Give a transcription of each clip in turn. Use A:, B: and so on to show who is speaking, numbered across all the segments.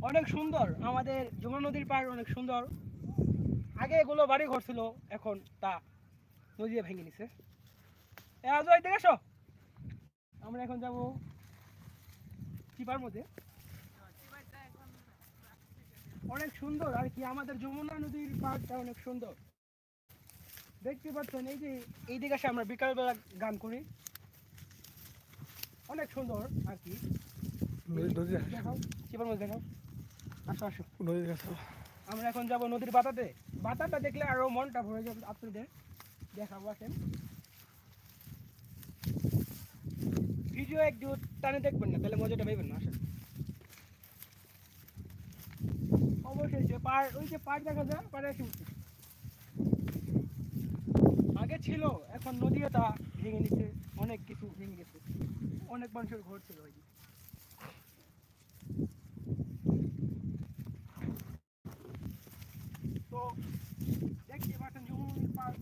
A: অনেক সুন্দর আমাদের যমুনা নদীর পাড়, অনেক সুন্দর। আগে এগুলো বাড়ি ঘর ছিল, এখন তা নদী ভেঙে নিছে। দেখো আমরা এখন যাব চিপার মধ্যে। অনেক সুন্দর আর কি, আমাদের যমুনা নদীর পাড়টা অনেক সুন্দর। দেখতে পাচ্ছেন এই যে এই দিকে আসে আমরা বিকালবেলা গান করি, অনেক সুন্দর আর কি। দেখাও চিপার মধ্যে, দেখাও। আসো আসো নদীর কাছে। আমরা এখন যাব নদীর বাতাতে। বাতাটা দেখলে আরো মনটা ভরে যাবে আপনাদের। দেখাবো, আসেন। ভিডিও একটু টানে দেখবেন না, তাহলে মজাটা পাইবেন না। আসেন। অবশ্যই যে পার, ওই যে পার দেখা যায়, পারে এসে উঠছে। আগে ছিল, এখন নদীও তা ভেঙে নিচ্ছে, অনেক কিছু ভেঙে গেছে, অনেক মানুষের ঘর ছিল ওই। তো দেখতে পাচ্ছেন যমুনার পার্ক,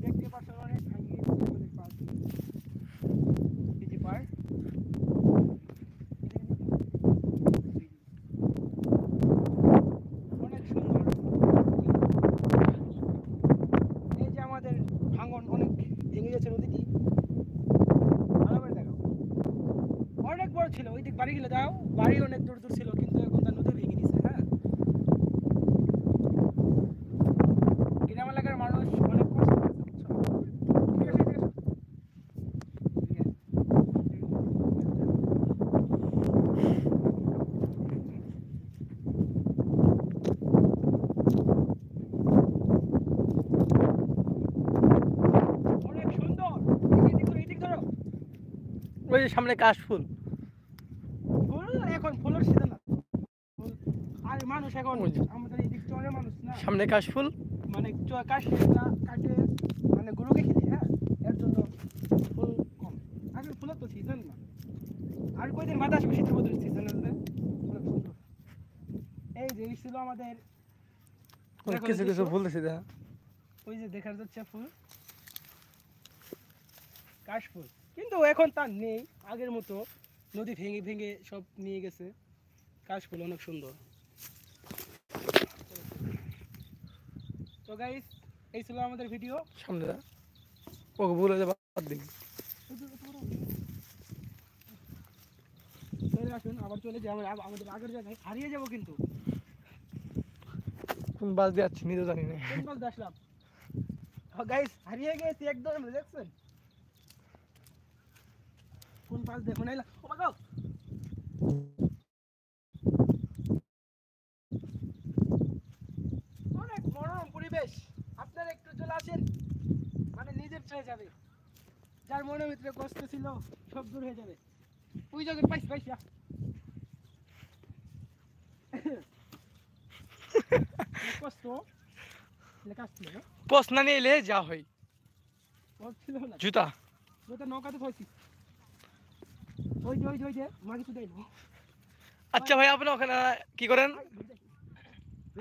A: দেখতে পাচ্ছেন অনেক ভাঙিয়ে আমাদের পার্ক, এই যে পার্ক। অনেক সুন্দর। এই যে আমাদের ভাঙন অনেক ভেঙে গেছে নদীটি, ভালো করে দেখো। অনেক বড় ছিল, ওই দিক বাড়ি গেলে দাও, বাড়ি অনেক দূর দূর ছিল, কিন্তু এখন তার নদী ভেঙে দিছে। হ্যাঁ, গ্রাম এলাকার মানুষ অনেক কষ্ট করছে। অনেক সুন্দর। এই দিক ধরো,
B: ওই যে সামনে কাশফুল।
A: ফুল এখন ফুলের সিজন না, আর মানুষ এখন আমাদের এই দিক চরে মানুষ না,
B: সামনে কাশফুল
A: মানে কাটে না, কাটে মানে গরুকে খেতে। হ্যাঁ, এর জন্য ফুল কম। এখন ফুলের তো সিজন না, আর কয়দিন বাদ আসবে শীতের মধ্যে সিজন আসবে। অনেক সুন্দর। এই যে এই ছিল আমাদের
B: কিছু কিছু ফুল দিছি দেখা।
A: ওই যে দেখা যাচ্ছে ফুল, কাশফুল, কিন্তু এখন তার নেই আগের মতো, নদী ভেঙে ভেঙে সব নিয়ে গেছে। কাশফুল অনেক সুন্দর। তো গাইস, এই ছিল আমাদের ভিডিও।
B: সামনে ওকে বলে যাবা দিন।
A: চলে আসুন, আবার চলে যাই আমরা আমাদের আগের জায়গায়। হারিয়ে যাবো কিন্তু,
B: কোন বাস দিয়ে যাচ্ছি নিজেও জানি না।
A: কোন বাস দিয়ে আসলাম গাইস, হারিয়ে গেছি একদম। দেখছেন কোন পাশ দেখো নাইলা। ও বাবা, অনেক মনোরম পরিবেশ। আপনারা একটু চলে আসেন, মানে নিজের চলে যাবে, যার মনের ভিতরে কষ্ট ছিল সব দূর হয়ে যাবে। ওই জায়গায় পাইছি পাইছি কষ্ট লেখা ছিল না,
B: পোস্ট না নিয়ে এলে যা হয়
A: ছিল না,
B: জুতা
A: ওটা নৌকাতে থইছি। ওই যে ওই যে ওই যে মা কিছু দেয় না।
B: আচ্ছা ভাই, আপনি ওখানে কি করেন?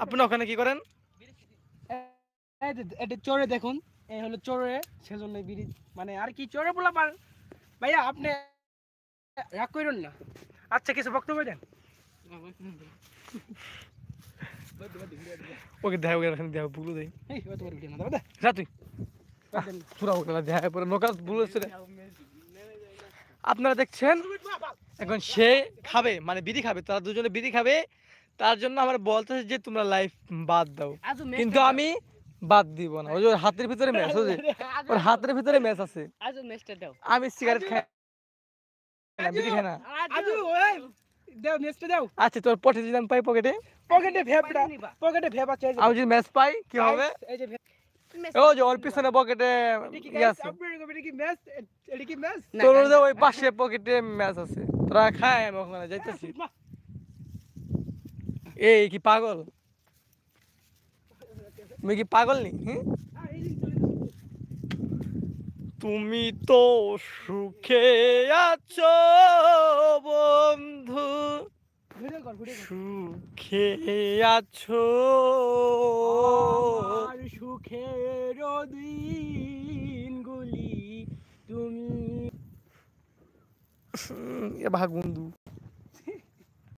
B: আপনি ওখানে কি করেন?
A: এটা চোরে দেখুন, এই হলো চোরে, সেজন্য বিড়ি মানে আর কি চোরে বলা পার। ভাইয়া আপনি রাগ করেন না। আচ্ছা, কিছু বক্তব্য দেন।
B: ওকে দেখা ওখানে দেখা বুলু দেই
A: এই অত বড় ভিডিও না দাদা,
B: যা তুই
A: দেন।
B: পুরা ওখানে দেখা পরে নৌকা বুলেছে। আপনারা দেখছেন এখন সে খাবে, মানে বিড়ি খাবে, তারা দুজনে বিড়ি খাবে। তার জন্য আমার বলতেছে যে তোমরা লাইফ বাদ দাও, কিন্তু আমি বাদ দিব না। ওই যে ওর হাতের ভিতরে ম্যাচ, ওই যে ওর হাতের ভিতরে ম্যাচ আছে। আমি সিগারেট খাই না, বিড়ি খাই না।
A: আজু ওই দাও, নেক্সট দাও।
B: আচ্ছা, তোর পটে যদি আমি পাই পকেটে
A: পকেটে ভেব আছে।
B: আমি যদি ম্যাচ পাই কি হবে?
A: এই যে
B: ও যে ওর পিছনে পকেটে আছে,
A: আপনার কি ম্যাচ, এটা কি ম্যাচ?
B: তোর যে ওই পাশে পকেটে ম্যাচ আছে, তোরা খায়। আমি ওখানে যাইতেছি। এই কি পাগল? তুমি কি পাগল নি? তুমি তো সুখে আছো বন্ধু, সুখে আছো,
A: আর সুখের দিনগুলি তুমি
B: ভাগ বন্ধু।